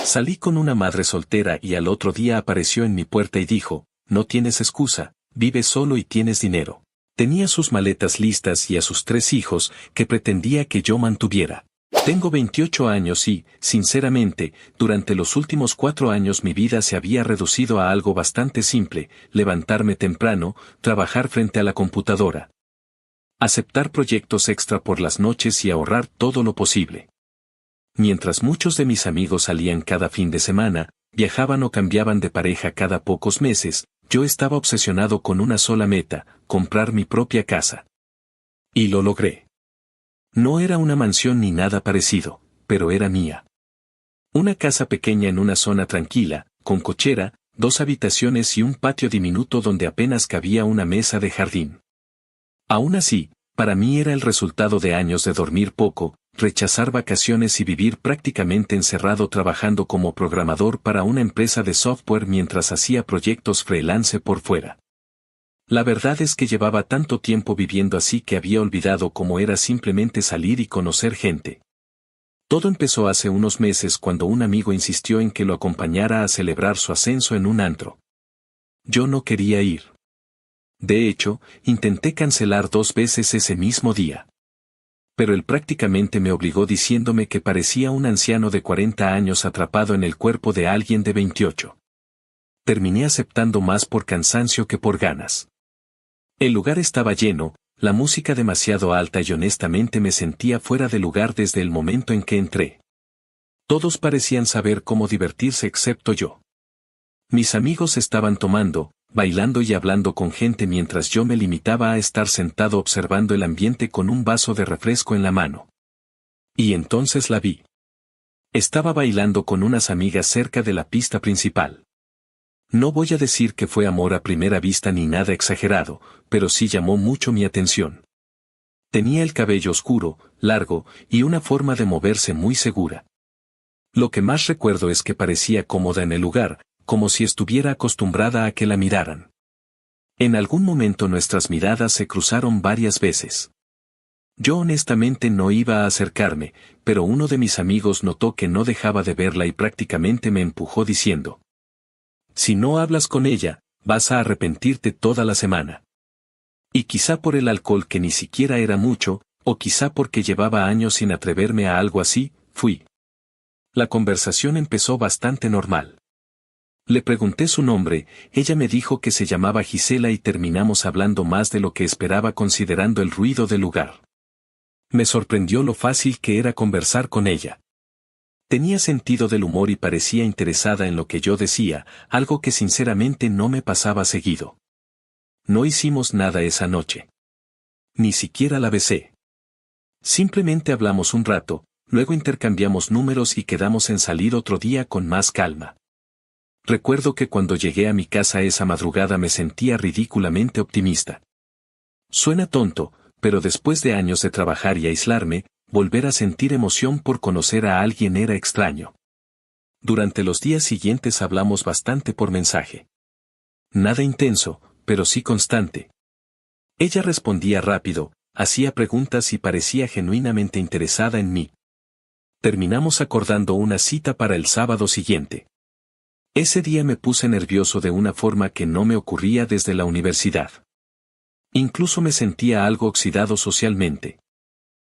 Salí con una madre soltera y al otro día apareció en mi puerta y dijo, no tienes excusa, vives solo y tienes dinero. Tenía sus maletas listas y a sus 3 hijos que pretendía que yo mantuviera. Tengo 28 años y, sinceramente, durante los últimos 4 años mi vida se había reducido a algo bastante simple: levantarme temprano, trabajar frente a la computadora, aceptar proyectos extra por las noches y ahorrar todo lo posible. Mientras muchos de mis amigos salían cada fin de semana, viajaban o cambiaban de pareja cada pocos meses, yo estaba obsesionado con una sola meta: comprar mi propia casa. Y lo logré. No era una mansión ni nada parecido, pero era mía. Una casa pequeña en una zona tranquila, con cochera, 2 habitaciones y un patio diminuto donde apenas cabía una mesa de jardín. Aún así, para mí era el resultado de años de dormir poco, rechazar vacaciones y vivir prácticamente encerrado trabajando como programador para una empresa de software mientras hacía proyectos freelance por fuera. La verdad es que llevaba tanto tiempo viviendo así que había olvidado cómo era simplemente salir y conocer gente. Todo empezó hace unos meses cuando un amigo insistió en que lo acompañara a celebrar su ascenso en un antro. Yo no quería ir. De hecho, intenté cancelar 2 veces ese mismo día. Pero él prácticamente me obligó diciéndome que parecía un anciano de 40 años atrapado en el cuerpo de alguien de 28. Terminé aceptando más por cansancio que por ganas. El lugar estaba lleno, la música demasiado alta y honestamente me sentía fuera de lugar desde el momento en que entré. Todos parecían saber cómo divertirse excepto yo. Mis amigos estaban tomando, bailando y hablando con gente mientras yo me limitaba a estar sentado observando el ambiente con un vaso de refresco en la mano. Y entonces la vi. Estaba bailando con unas amigas cerca de la pista principal. No voy a decir que fue amor a primera vista ni nada exagerado, pero sí llamó mucho mi atención. Tenía el cabello oscuro, largo, y una forma de moverse muy segura. Lo que más recuerdo es que parecía cómoda en el lugar, como si estuviera acostumbrada a que la miraran. En algún momento nuestras miradas se cruzaron varias veces. Yo honestamente no iba a acercarme, pero uno de mis amigos notó que no dejaba de verla y prácticamente me empujó diciendo: si no hablas con ella, vas a arrepentirte toda la semana. Y quizá por el alcohol, que ni siquiera era mucho, o quizá porque llevaba años sin atreverme a algo así, fui. La conversación empezó bastante normal. Le pregunté su nombre, ella me dijo que se llamaba Gisela y terminamos hablando más de lo que esperaba considerando el ruido del lugar. Me sorprendió lo fácil que era conversar con ella. Tenía sentido del humor y parecía interesada en lo que yo decía, algo que sinceramente no me pasaba seguido. No hicimos nada esa noche. Ni siquiera la besé. Simplemente hablamos un rato, luego intercambiamos números y quedamos en salir otro día con más calma. Recuerdo que cuando llegué a mi casa esa madrugada me sentía ridículamente optimista. Suena tonto, pero después de años de trabajar y aislarme, volver a sentir emoción por conocer a alguien era extraño. Durante los días siguientes hablamos bastante por mensaje. Nada intenso, pero sí constante. Ella respondía rápido, hacía preguntas y parecía genuinamente interesada en mí. Terminamos acordando una cita para el sábado siguiente. Ese día me puse nervioso de una forma que no me ocurría desde la universidad. Incluso me sentía algo oxidado socialmente.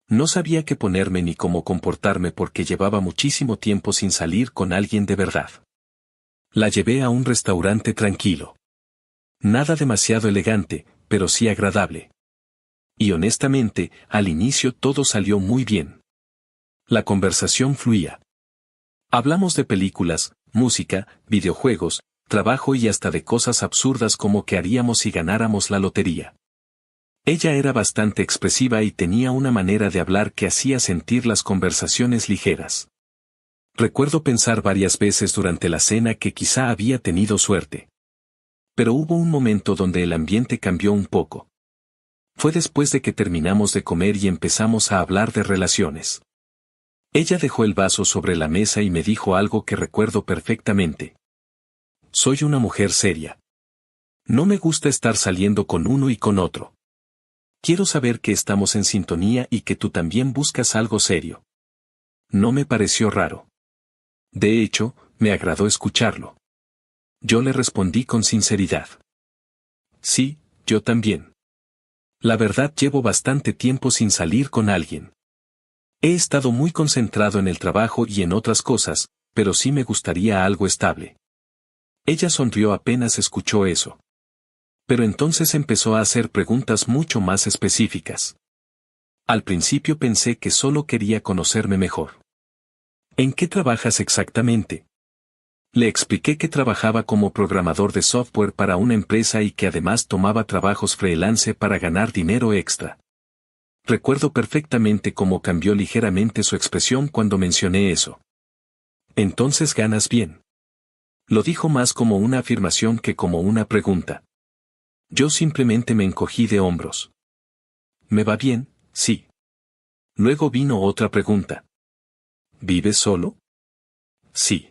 No sabía qué ponerme ni cómo comportarme porque llevaba muchísimo tiempo sin salir con alguien de verdad. La llevé a un restaurante tranquilo. Nada demasiado elegante, pero sí agradable. Y honestamente, al inicio todo salió muy bien. La conversación fluía. Hablamos de películas, música, videojuegos, trabajo y hasta de cosas absurdas como qué haríamos si ganáramos la lotería. Ella era bastante expresiva y tenía una manera de hablar que hacía sentir las conversaciones ligeras. Recuerdo pensar varias veces durante la cena que quizá había tenido suerte. Pero hubo un momento donde el ambiente cambió un poco. Fue después de que terminamos de comer y empezamos a hablar de relaciones. Ella dejó el vaso sobre la mesa y me dijo algo que recuerdo perfectamente. Soy una mujer seria. No me gusta estar saliendo con uno y con otro. Quiero saber que estamos en sintonía y que tú también buscas algo serio. No me pareció raro. De hecho, me agradó escucharlo. Yo le respondí con sinceridad. Sí, yo también. La verdad llevo bastante tiempo sin salir con alguien. He estado muy concentrado en el trabajo y en otras cosas, pero sí me gustaría algo estable. Ella sonrió apenas escuchó eso. Pero entonces empezó a hacer preguntas mucho más específicas. Al principio pensé que solo quería conocerme mejor. ¿En qué trabajas exactamente? Le expliqué que trabajaba como programador de software para una empresa y que además tomaba trabajos freelance para ganar dinero extra. Recuerdo perfectamente cómo cambió ligeramente su expresión cuando mencioné eso. Entonces ganas bien. Lo dijo más como una afirmación que como una pregunta. Yo simplemente me encogí de hombros. ¿Me va bien? Sí. Luego vino otra pregunta. ¿Vives solo? Sí.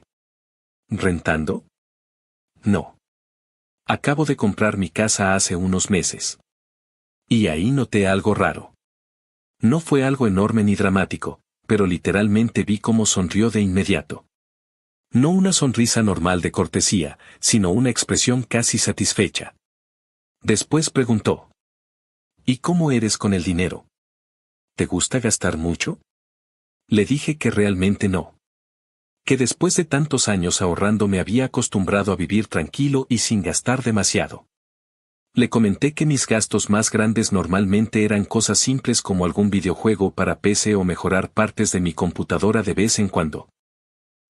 ¿Rentando? No. Acabo de comprar mi casa hace unos meses. Y ahí noté algo raro. No fue algo enorme ni dramático, pero literalmente vi cómo sonrió de inmediato. No una sonrisa normal de cortesía, sino una expresión casi satisfecha. Después preguntó. ¿Y cómo eres con el dinero? ¿Te gusta gastar mucho? Le dije que realmente no. Que después de tantos años ahorrando me había acostumbrado a vivir tranquilo y sin gastar demasiado. Le comenté que mis gastos más grandes normalmente eran cosas simples como algún videojuego para PC o mejorar partes de mi computadora de vez en cuando.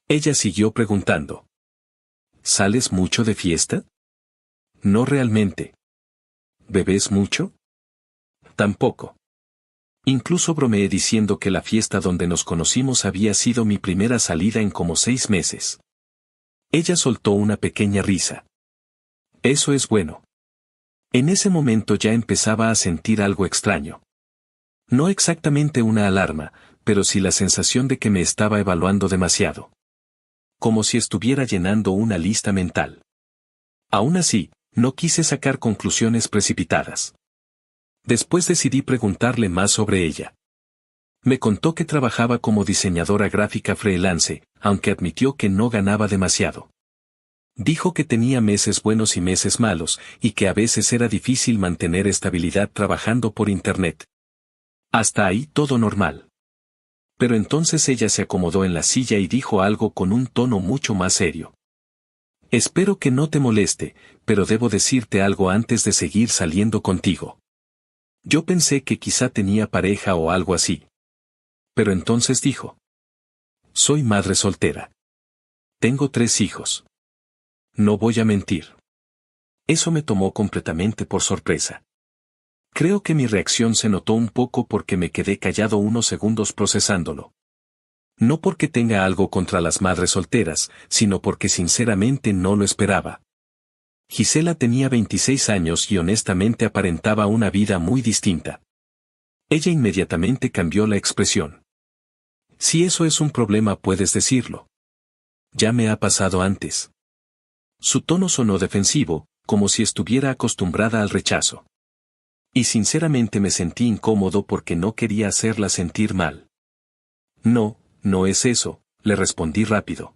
Ella siguió preguntando. ¿Sales mucho de fiesta? No realmente. ¿Bebes mucho? Tampoco. Incluso bromeé diciendo que la fiesta donde nos conocimos había sido mi primera salida en como 6 meses. Ella soltó una pequeña risa. Eso es bueno. En ese momento ya empezaba a sentir algo extraño. No exactamente una alarma, pero sí la sensación de que me estaba evaluando demasiado. Como si estuviera llenando una lista mental. Aún así, no quise sacar conclusiones precipitadas. Después decidí preguntarle más sobre ella. Me contó que trabajaba como diseñadora gráfica freelance, aunque admitió que no ganaba demasiado. Dijo que tenía meses buenos y meses malos, y que a veces era difícil mantener estabilidad trabajando por Internet. Hasta ahí todo normal. Pero entonces ella se acomodó en la silla y dijo algo con un tono mucho más serio. Espero que no te moleste, pero debo decirte algo antes de seguir saliendo contigo. Yo pensé que quizá tenía pareja o algo así. Pero entonces dijo. Soy madre soltera. Tengo 3 hijos. No voy a mentir. Eso me tomó completamente por sorpresa. Creo que mi reacción se notó un poco porque me quedé callado unos segundos procesándolo. No porque tenga algo contra las madres solteras, sino porque sinceramente no lo esperaba. Gisela tenía 26 años y honestamente aparentaba una vida muy distinta. Ella inmediatamente cambió la expresión. Si eso es un problema puedes decirlo. Ya me ha pasado antes. Su tono sonó defensivo, como si estuviera acostumbrada al rechazo. Y sinceramente me sentí incómodo porque no quería hacerla sentir mal. No, no es eso, le respondí rápido.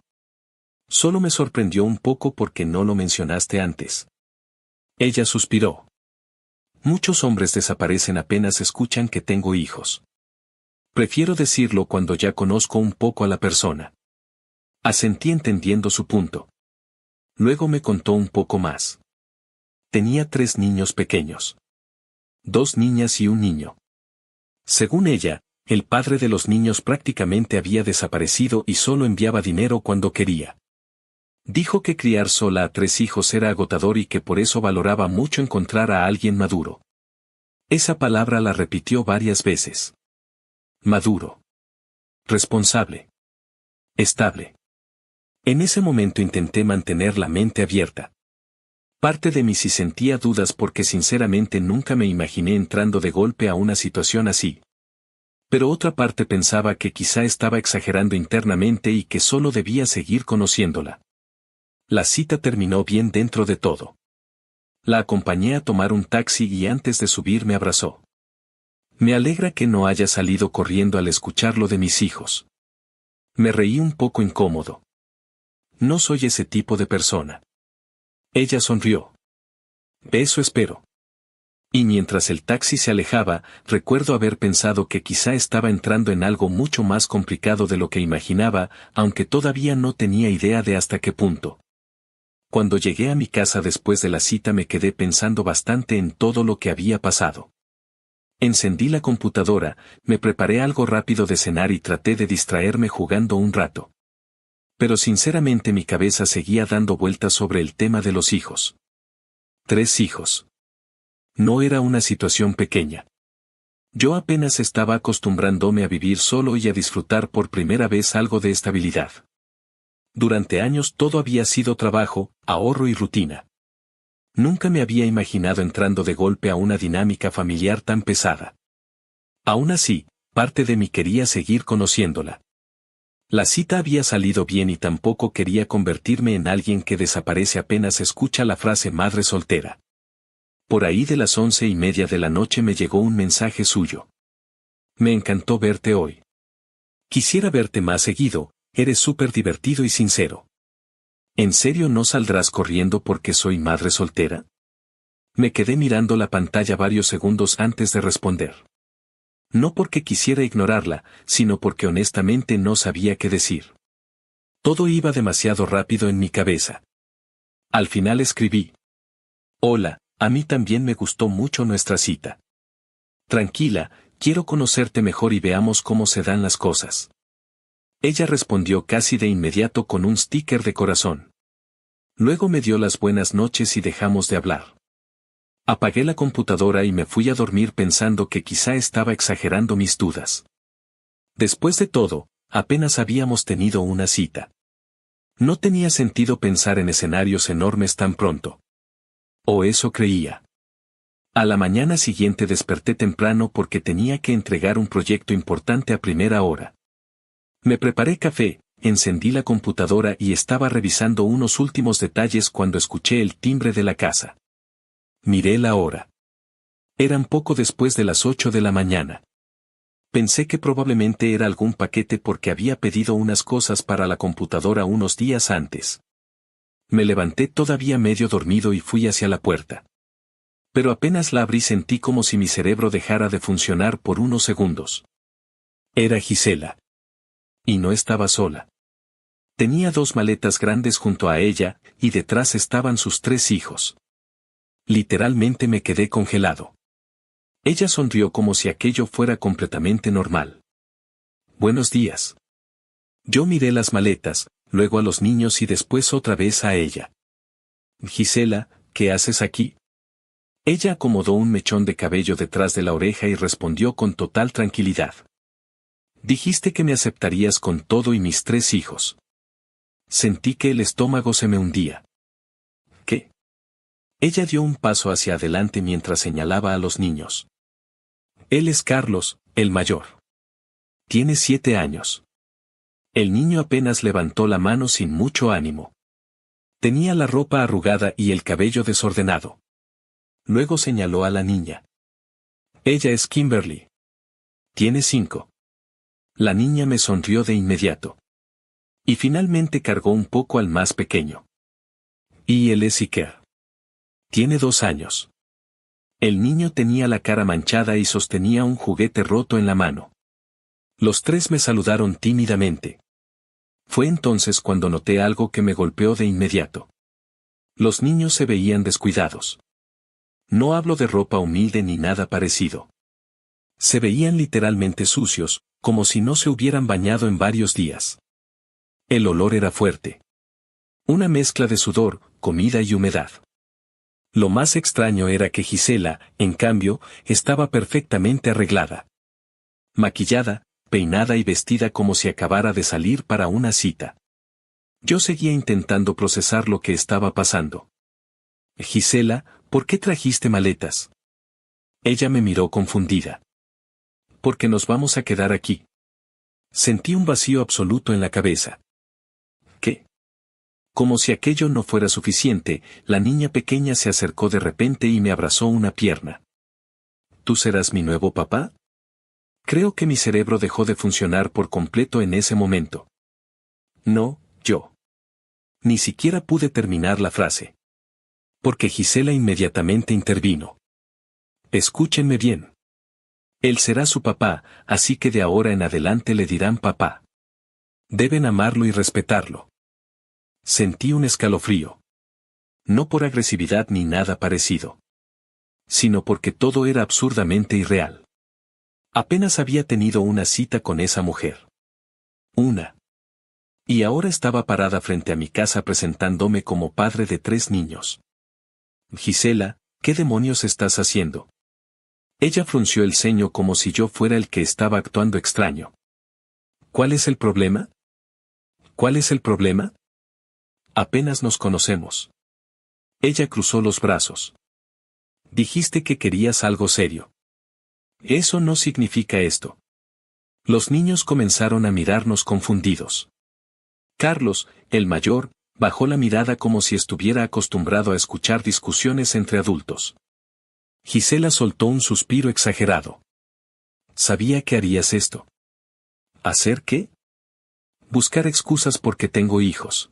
Solo me sorprendió un poco porque no lo mencionaste antes. Ella suspiró. Muchos hombres desaparecen apenas escuchan que tengo hijos. Prefiero decirlo cuando ya conozco un poco a la persona. Asentí entendiendo su punto. Luego me contó un poco más. Tenía 3 niños pequeños. 2 niñas y un niño. Según ella, el padre de los niños prácticamente había desaparecido y solo enviaba dinero cuando quería. Dijo que criar sola a 3 hijos era agotador y que por eso valoraba mucho encontrar a alguien maduro. Esa palabra la repitió varias veces. Maduro. Responsable. Estable. En ese momento intenté mantener la mente abierta. Parte de mí sí sentía dudas porque sinceramente nunca me imaginé entrando de golpe a una situación así. Pero otra parte pensaba que quizá estaba exagerando internamente y que solo debía seguir conociéndola. La cita terminó bien dentro de todo. La acompañé a tomar un taxi y antes de subir me abrazó. Me alegra que no haya salido corriendo al escuchar lo de mis hijos. Me reí un poco incómodo. No soy ese tipo de persona. Ella sonrió. Eso espero. Y mientras el taxi se alejaba, recuerdo haber pensado que quizá estaba entrando en algo mucho más complicado de lo que imaginaba, aunque todavía no tenía idea de hasta qué punto. Cuando llegué a mi casa después de la cita me quedé pensando bastante en todo lo que había pasado. Encendí la computadora, me preparé algo rápido de cenar y traté de distraerme jugando un rato. Pero sinceramente mi cabeza seguía dando vueltas sobre el tema de los hijos. 3 hijos. No era una situación pequeña. Yo apenas estaba acostumbrándome a vivir solo y a disfrutar por primera vez algo de estabilidad. Durante años todo había sido trabajo, ahorro y rutina. Nunca me había imaginado entrando de golpe a una dinámica familiar tan pesada. Aún así, parte de mí quería seguir conociéndola. La cita había salido bien y tampoco quería convertirme en alguien que desaparece apenas escucha la frase madre soltera. Por ahí de las 11:30 de la noche me llegó un mensaje suyo. Me encantó verte hoy. Quisiera verte más seguido, eres súper divertido y sincero. ¿En serio no saldrás corriendo porque soy madre soltera? Me quedé mirando la pantalla varios segundos antes de responder. No porque quisiera ignorarla, sino porque honestamente no sabía qué decir. Todo iba demasiado rápido en mi cabeza. Al final escribí. Hola, a mí también me gustó mucho nuestra cita. Tranquila, quiero conocerte mejor y veamos cómo se dan las cosas. Ella respondió casi de inmediato con un sticker de corazón. Luego me dio las buenas noches y dejamos de hablar. Apagué la computadora y me fui a dormir pensando que quizá estaba exagerando mis dudas. Después de todo, apenas habíamos tenido una cita. No tenía sentido pensar en escenarios enormes tan pronto. O eso creía. A la mañana siguiente desperté temprano porque tenía que entregar un proyecto importante a primera hora. Me preparé café, encendí la computadora y estaba revisando unos últimos detalles cuando escuché el timbre de la casa. Miré la hora. Eran poco después de las 8 de la mañana. Pensé que probablemente era algún paquete porque había pedido unas cosas para la computadora unos días antes. Me levanté todavía medio dormido y fui hacia la puerta. Pero apenas la abrí sentí como si mi cerebro dejara de funcionar por unos segundos. Era Gisela. Y no estaba sola. Tenía 2 maletas grandes junto a ella, y detrás estaban sus 3 hijos. Literalmente me quedé congelado. Ella sonrió como si aquello fuera completamente normal. Buenos días. Yo miré las maletas, luego a los niños y después otra vez a ella. Gisela, ¿qué haces aquí? Ella acomodó un mechón de cabello detrás de la oreja y respondió con total tranquilidad. Dijiste que me aceptarías con todo y mis 3 hijos. Sentí que el estómago se me hundía. ¿Qué? Ella dio un paso hacia adelante mientras señalaba a los niños. Él es Carlos, el mayor. Tiene 7 años. El niño apenas levantó la mano sin mucho ánimo. Tenía la ropa arrugada y el cabello desordenado. Luego señaló a la niña. Ella es Kimberly. Tiene 5. La niña me sonrió de inmediato. Y finalmente cargó un poco al más pequeño. Y él es Iker. Tiene 2 años. El niño tenía la cara manchada y sostenía un juguete roto en la mano. Los 3 me saludaron tímidamente. Fue entonces cuando noté algo que me golpeó de inmediato. Los niños se veían descuidados. No hablo de ropa humilde ni nada parecido. Se veían literalmente sucios, como si no se hubieran bañado en varios días. El olor era fuerte. Una mezcla de sudor, comida y humedad. Lo más extraño era que Gisela, en cambio, estaba perfectamente arreglada. Maquillada, peinada y vestida como si acabara de salir para una cita. Yo seguía intentando procesar lo que estaba pasando. Gisela, ¿por qué trajiste maletas? Ella me miró confundida. Porque nos vamos a quedar aquí. Sentí un vacío absoluto en la cabeza. ¿Qué? Como si aquello no fuera suficiente, la niña pequeña se acercó de repente y me abrazó una pierna. ¿Tú serás mi nuevo papá? Creo que mi cerebro dejó de funcionar por completo en ese momento. No, yo. Ni siquiera pude terminar la frase. Porque Gisela inmediatamente intervino. Escúchenme bien. Él será su papá, así que de ahora en adelante le dirán papá. Deben amarlo y respetarlo. Sentí un escalofrío. No por agresividad ni nada parecido. Sino porque todo era absurdamente irreal. Apenas había tenido una cita con esa mujer. Una. Y ahora estaba parada frente a mi casa presentándome como padre de 3 niños. Gisela, ¿qué demonios estás haciendo? Ella frunció el ceño como si yo fuera el que estaba actuando extraño. ¿Cuál es el problema? ¿Cuál es el problema? Apenas nos conocemos. Ella cruzó los brazos. Dijiste que querías algo serio. Eso no significa esto. Los niños comenzaron a mirarnos confundidos. Carlos, el mayor, bajó la mirada como si estuviera acostumbrado a escuchar discusiones entre adultos. Gisela soltó un suspiro exagerado. Sabía que harías esto. ¿Hacer qué? Buscar excusas porque tengo hijos.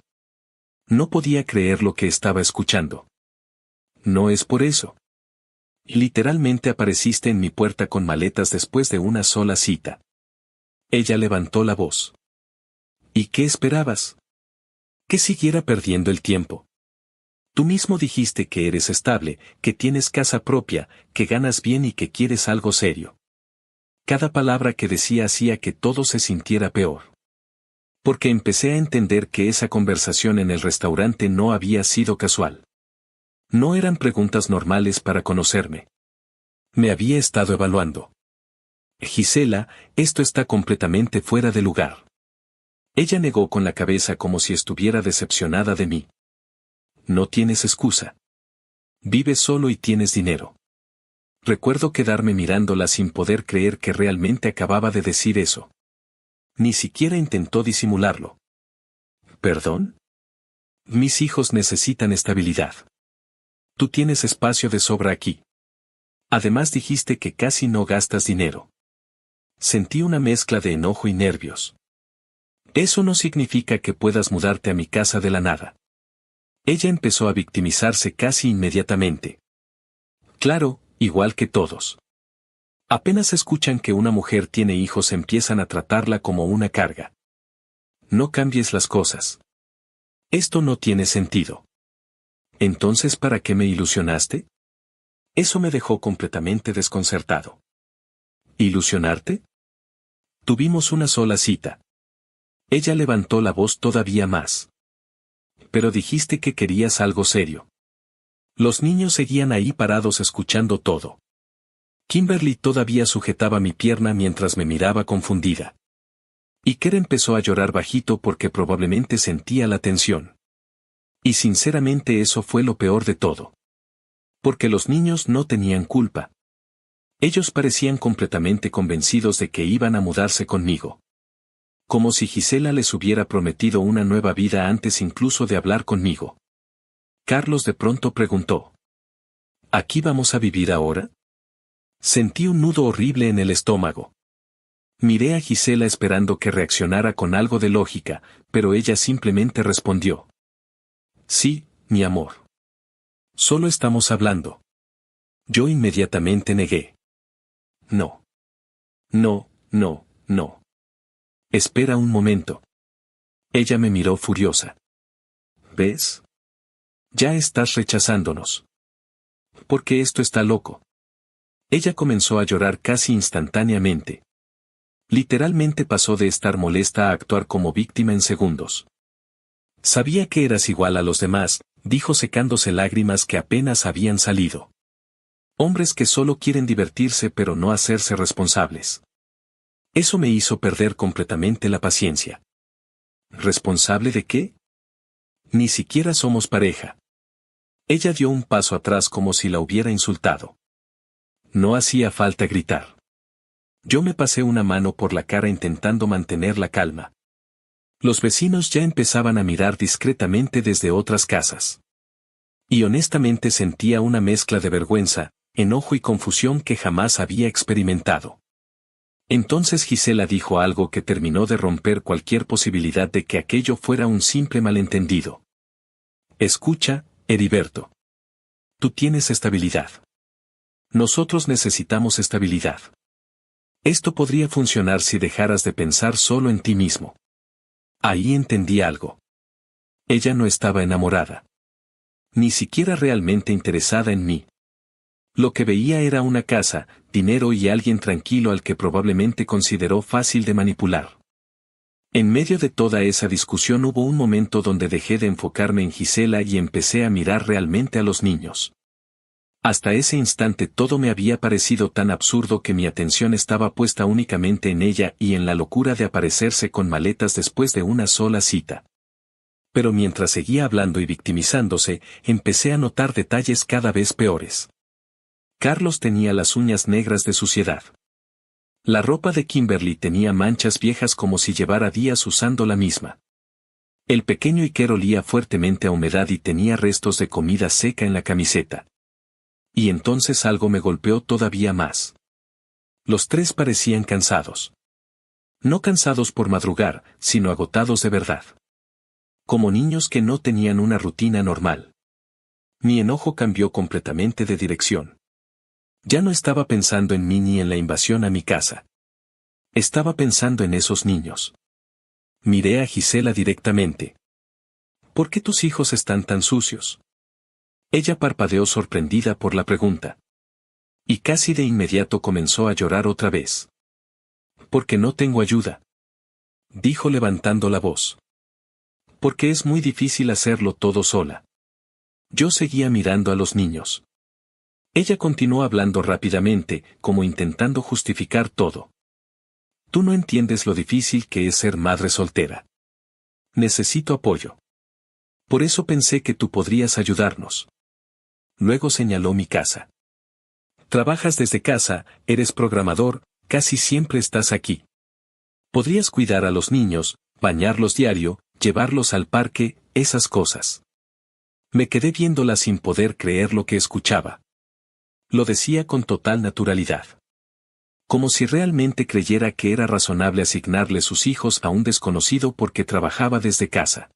No podía creer lo que estaba escuchando. No es por eso. Literalmente apareciste en mi puerta con maletas después de una sola cita. Ella levantó la voz. ¿Y qué esperabas? Que siguiera perdiendo el tiempo. Tú mismo dijiste que eres estable, que tienes casa propia, que ganas bien y que quieres algo serio. Cada palabra que decía hacía que todo se sintiera peor. Porque empecé a entender que esa conversación en el restaurante no había sido casual. No eran preguntas normales para conocerme. Me había estado evaluando. Gisela, esto está completamente fuera de lugar. Ella negó con la cabeza como si estuviera decepcionada de mí. No tienes excusa. Vives solo y tienes dinero. Recuerdo quedarme mirándola sin poder creer que realmente acababa de decir eso. Ni siquiera intentó disimularlo. ¿Perdón? Mis hijos necesitan estabilidad. Tú tienes espacio de sobra aquí. Además dijiste que casi no gastas dinero. Sentí una mezcla de enojo y nervios. Eso no significa que puedas mudarte a mi casa de la nada. Ella empezó a victimizarse casi inmediatamente. Claro, igual que todos. Apenas escuchan que una mujer tiene hijos empiezan a tratarla como una carga. No cambies las cosas. Esto no tiene sentido. Entonces, ¿para qué me ilusionaste? Eso me dejó completamente desconcertado. ¿Ilusionarte? Tuvimos una sola cita. Ella levantó la voz todavía más. Pero dijiste que querías algo serio. Los niños seguían ahí parados escuchando todo. Kimberly todavía sujetaba mi pierna mientras me miraba confundida. Iker empezó a llorar bajito porque probablemente sentía la tensión. Y sinceramente eso fue lo peor de todo. Porque los niños no tenían culpa. Ellos parecían completamente convencidos de que iban a mudarse conmigo. Como si Gisela les hubiera prometido una nueva vida antes incluso de hablar conmigo. Carlos de pronto preguntó. ¿Aquí vamos a vivir ahora? Sentí un nudo horrible en el estómago. Miré a Gisela esperando que reaccionara con algo de lógica, pero ella simplemente respondió. Sí, mi amor. Solo estamos hablando. Yo inmediatamente negué. No. No, no, no. Espera un momento. Ella me miró furiosa. ¿Ves? Ya estás rechazándonos. Porque esto está loco. Ella comenzó a llorar casi instantáneamente. Literalmente pasó de estar molesta a actuar como víctima en segundos. Sabía que eras igual a los demás, dijo secándose lágrimas que apenas habían salido. Hombres que solo quieren divertirse pero no hacerse responsables. Eso me hizo perder completamente la paciencia. ¿Responsable de qué? Ni siquiera somos pareja. Ella dio un paso atrás como si la hubiera insultado. No hacía falta gritar. Yo me pasé una mano por la cara intentando mantener la calma. Los vecinos ya empezaban a mirar discretamente desde otras casas. Y honestamente sentía una mezcla de vergüenza, enojo y confusión que jamás había experimentado. Entonces Gisela dijo algo que terminó de romper cualquier posibilidad de que aquello fuera un simple malentendido. Escucha, Heriberto. Tú tienes estabilidad. Nosotros necesitamos estabilidad. Esto podría funcionar si dejaras de pensar solo en ti mismo. Ahí entendí algo. Ella no estaba enamorada. Ni siquiera realmente interesada en mí. Lo que veía era una casa, dinero y alguien tranquilo al que probablemente consideró fácil de manipular. En medio de toda esa discusión hubo un momento donde dejé de enfocarme en Gisela y empecé a mirar realmente a los niños. Hasta ese instante todo me había parecido tan absurdo que mi atención estaba puesta únicamente en ella y en la locura de aparecerse con maletas después de una sola cita. Pero mientras seguía hablando y victimizándose, empecé a notar detalles cada vez peores. Carlos tenía las uñas negras de suciedad. La ropa de Kimberly tenía manchas viejas como si llevara días usando la misma. El pequeño Iker olía fuertemente a humedad y tenía restos de comida seca en la camiseta. Y entonces algo me golpeó todavía más. Los tres parecían cansados. No cansados por madrugar, sino agotados de verdad. Como niños que no tenían una rutina normal. Mi enojo cambió completamente de dirección. Ya no estaba pensando en mí ni en la invasión a mi casa. Estaba pensando en esos niños. Miré a Gisela directamente. ¿Por qué tus hijos están tan sucios? Ella parpadeó sorprendida por la pregunta. Y casi de inmediato comenzó a llorar otra vez. Porque no tengo ayuda. Dijo levantando la voz. Porque es muy difícil hacerlo todo sola. Yo seguía mirando a los niños. Ella continuó hablando rápidamente, como intentando justificar todo. Tú no entiendes lo difícil que es ser madre soltera. Necesito apoyo. Por eso pensé que tú podrías ayudarnos. Luego señaló mi casa. Trabajas desde casa, eres programador, casi siempre estás aquí. Podrías cuidar a los niños, bañarlos diario, llevarlos al parque, esas cosas. Me quedé viéndola sin poder creer lo que escuchaba. Lo decía con total naturalidad. Como si realmente creyera que era razonable asignarle sus hijos a un desconocido porque trabajaba desde casa.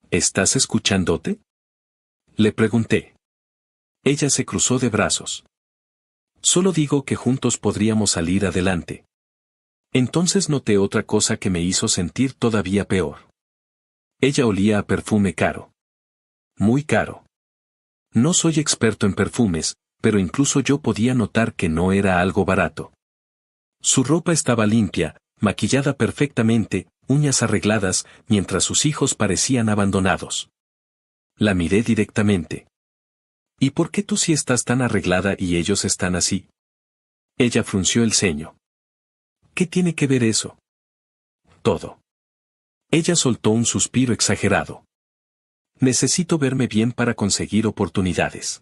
¿Estás escuchándote? Le pregunté. Ella se cruzó de brazos. Solo digo que juntos podríamos salir adelante. Entonces noté otra cosa que me hizo sentir todavía peor. Ella olía a perfume caro. Muy caro. No soy experto en perfumes, pero incluso yo podía notar que no era algo barato. Su ropa estaba limpia, maquillada perfectamente, uñas arregladas, mientras sus hijos parecían abandonados. La miré directamente. ¿Y por qué tú sí estás tan arreglada y ellos están así? Ella frunció el ceño. ¿Qué tiene que ver eso? Todo. Ella soltó un suspiro exagerado. Necesito verme bien para conseguir oportunidades.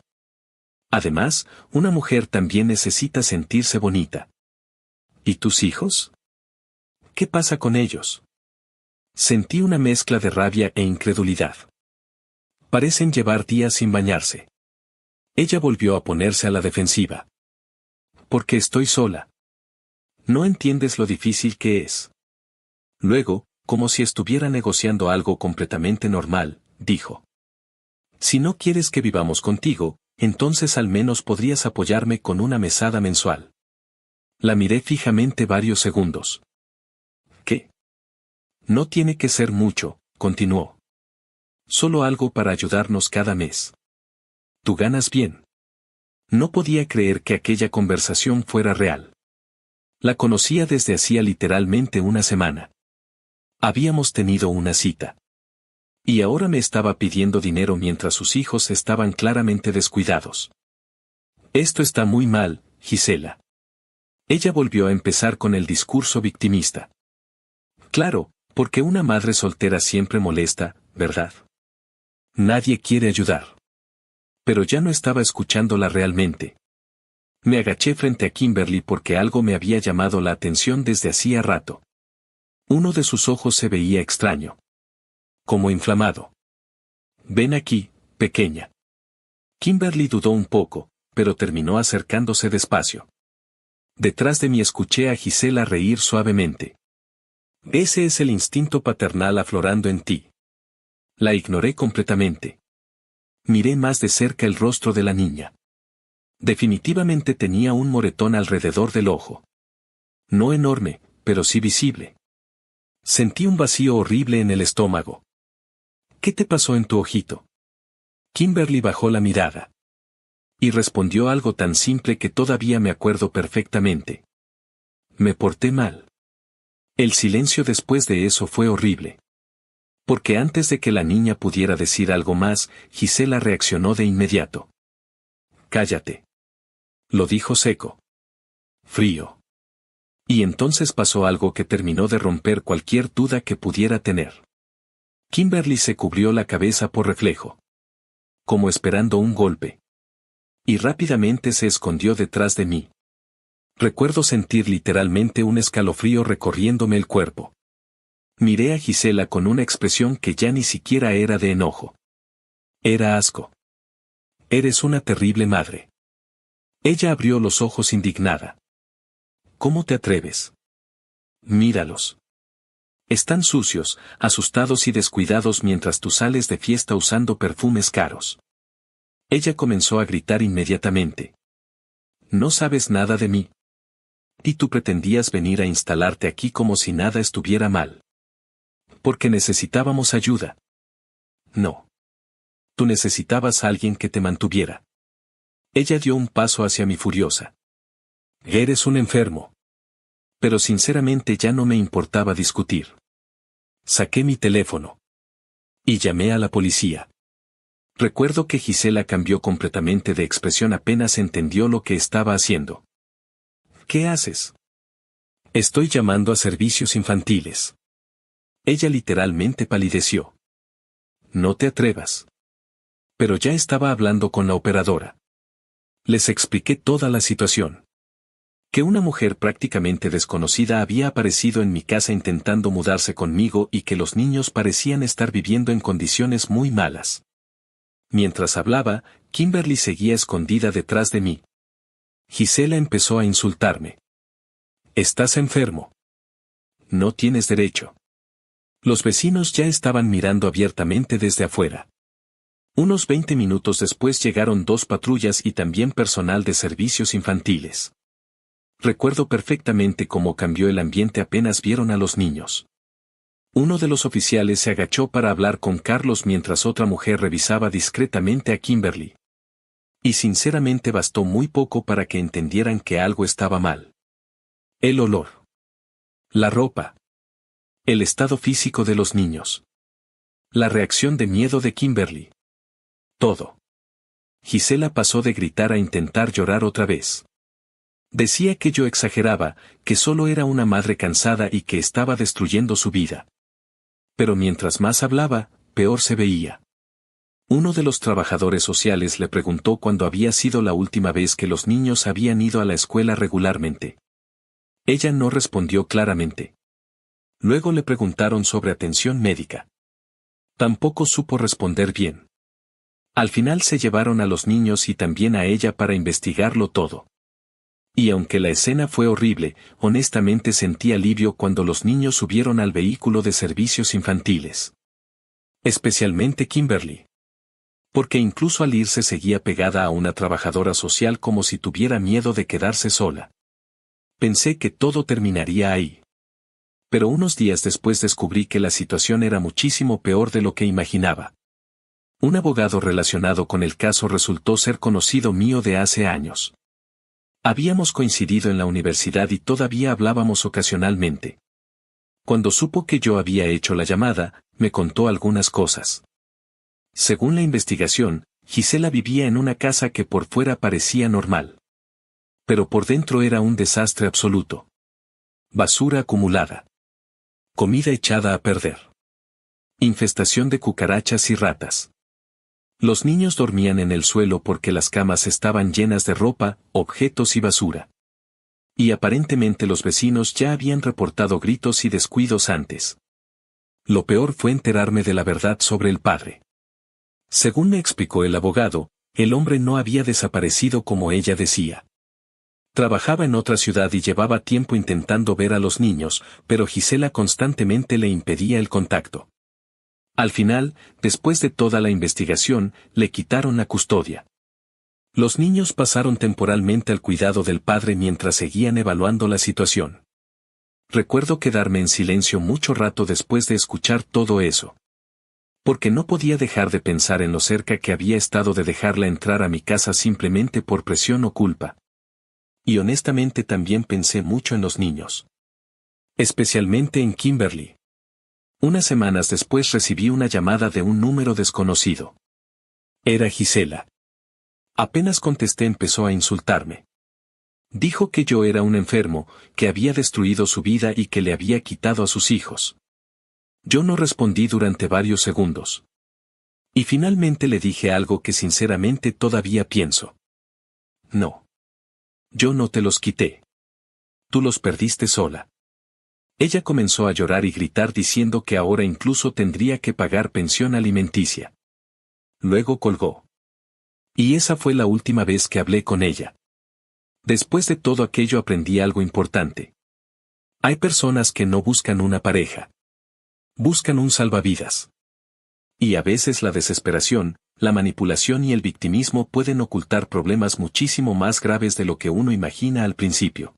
Además, una mujer también necesita sentirse bonita. ¿Y tus hijos? ¿Qué pasa con ellos? Sentí una mezcla de rabia e incredulidad. Parecen llevar días sin bañarse. Ella volvió a ponerse a la defensiva. Porque estoy sola. No entiendes lo difícil que es. Luego, como si estuviera negociando algo completamente normal, dijo. Si no quieres que vivamos contigo, entonces al menos podrías apoyarme con una mesada mensual. La miré fijamente varios segundos. ¿Qué? No tiene que ser mucho, continuó. Solo algo para ayudarnos cada mes. Tú ganas bien. No podía creer que aquella conversación fuera real. La conocía desde hacía literalmente una semana. Habíamos tenido una cita. Y ahora me estaba pidiendo dinero mientras sus hijos estaban claramente descuidados. Esto está muy mal, Gisela. Ella volvió a empezar con el discurso victimista. Claro, porque una madre soltera siempre molesta, ¿verdad? Nadie quiere ayudar. Pero ya no estaba escuchándola realmente. Me agaché frente a Kimberly porque algo me había llamado la atención desde hacía rato. Uno de sus ojos se veía extraño. Como inflamado. Ven aquí, pequeña. Kimberly dudó un poco, pero terminó acercándose despacio. Detrás de mí escuché a Gisela reír suavemente. Ese es el instinto paternal aflorando en ti. La ignoré completamente. Miré más de cerca el rostro de la niña. Definitivamente tenía un moretón alrededor del ojo. No enorme, pero sí visible. Sentí un vacío horrible en el estómago. ¿Qué te pasó en tu ojito? Kimberly bajó la mirada. Y respondió algo tan simple que todavía me acuerdo perfectamente. Me porté mal. El silencio después de eso fue horrible. Porque antes de que la niña pudiera decir algo más, Gisela reaccionó de inmediato. Cállate. Lo dijo seco. Frío. Y entonces pasó algo que terminó de romper cualquier duda que pudiera tener. Kimberly se cubrió la cabeza por reflejo. Como esperando un golpe. Y rápidamente se escondió detrás de mí. Recuerdo sentir literalmente un escalofrío recorriéndome el cuerpo. Miré a Gisela con una expresión que ya ni siquiera era de enojo. Era asco. Eres una terrible madre. Ella abrió los ojos indignada. ¿Cómo te atreves? Míralos. Están sucios, asustados y descuidados mientras tú sales de fiesta usando perfumes caros. Ella comenzó a gritar inmediatamente. No sabes nada de mí. Y tú pretendías venir a instalarte aquí como si nada estuviera mal. Porque necesitábamos ayuda. No. Tú necesitabas a alguien que te mantuviera. Ella dio un paso hacia mí furiosa. Eres un enfermo. Pero sinceramente ya no me importaba discutir. Saqué mi teléfono. Y llamé a la policía. Recuerdo que Gisela cambió completamente de expresión apenas entendió lo que estaba haciendo. ¿Qué haces? Estoy llamando a servicios infantiles. Ella literalmente palideció. No te atrevas. Pero ya estaba hablando con la operadora. Les expliqué toda la situación. Que una mujer prácticamente desconocida había aparecido en mi casa intentando mudarse conmigo y que los niños parecían estar viviendo en condiciones muy malas. Mientras hablaba, Kimberly seguía escondida detrás de mí. Gisela empezó a insultarme. Estás enfermo. No tienes derecho. Los vecinos ya estaban mirando abiertamente desde afuera. Unos 20 minutos después llegaron 2 patrullas y también personal de servicios infantiles. Recuerdo perfectamente cómo cambió el ambiente apenas vieron a los niños. Uno de los oficiales se agachó para hablar con Carlos mientras otra mujer revisaba discretamente a Kimberly. Y sinceramente bastó muy poco para que entendieran que algo estaba mal. El olor. La ropa. El estado físico de los niños. La reacción de miedo de Kimberly. Todo. Gisela pasó de gritar a intentar llorar otra vez. Decía que yo exageraba, que solo era una madre cansada y que estaba destruyendo su vida. Pero mientras más hablaba, peor se veía. Uno de los trabajadores sociales le preguntó cuándo había sido la última vez que los niños habían ido a la escuela regularmente. Ella no respondió claramente. Luego le preguntaron sobre atención médica. Tampoco supo responder bien. Al final se llevaron a los niños y también a ella para investigarlo todo. Y aunque la escena fue horrible, honestamente sentí alivio cuando los niños subieron al vehículo de servicios infantiles. Especialmente Kimberly. Porque incluso al irse seguía pegada a una trabajadora social como si tuviera miedo de quedarse sola. Pensé que todo terminaría ahí. Pero unos días después descubrí que la situación era muchísimo peor de lo que imaginaba. Un abogado relacionado con el caso resultó ser conocido mío de hace años. Habíamos coincidido en la universidad y todavía hablábamos ocasionalmente. Cuando supo que yo había hecho la llamada, me contó algunas cosas. Según la investigación, Gisela vivía en una casa que por fuera parecía normal. Pero por dentro era un desastre absoluto. Basura acumulada. Comida echada a perder. Infestación de cucarachas y ratas. Los niños dormían en el suelo porque las camas estaban llenas de ropa, objetos y basura. Y aparentemente los vecinos ya habían reportado gritos y descuidos antes. Lo peor fue enterarme de la verdad sobre el padre. Según me explicó el abogado, el hombre no había desaparecido como ella decía. Trabajaba en otra ciudad y llevaba tiempo intentando ver a los niños, pero Gisela constantemente le impedía el contacto. Al final, después de toda la investigación, le quitaron la custodia. Los niños pasaron temporalmente al cuidado del padre mientras seguían evaluando la situación. Recuerdo quedarme en silencio mucho rato después de escuchar todo eso. Porque no podía dejar de pensar en lo cerca que había estado de dejarla entrar a mi casa simplemente por presión o culpa. Y honestamente también pensé mucho en los niños. Especialmente en Kimberly. Unas semanas después recibí una llamada de un número desconocido. Era Gisela. Apenas contesté empezó a insultarme. Dijo que yo era un enfermo, que había destruido su vida y que le había quitado a sus hijos. Yo no respondí durante varios segundos. Y finalmente le dije algo que sinceramente todavía pienso. No. Yo no te los quité. Tú los perdiste sola. Ella comenzó a llorar y gritar diciendo que ahora incluso tendría que pagar pensión alimenticia. Luego colgó. Y esa fue la última vez que hablé con ella. Después de todo aquello aprendí algo importante. Hay personas que no buscan una pareja. Buscan un salvavidas. Y a veces la desesperación, la manipulación y el victimismo pueden ocultar problemas muchísimo más graves de lo que uno imagina al principio.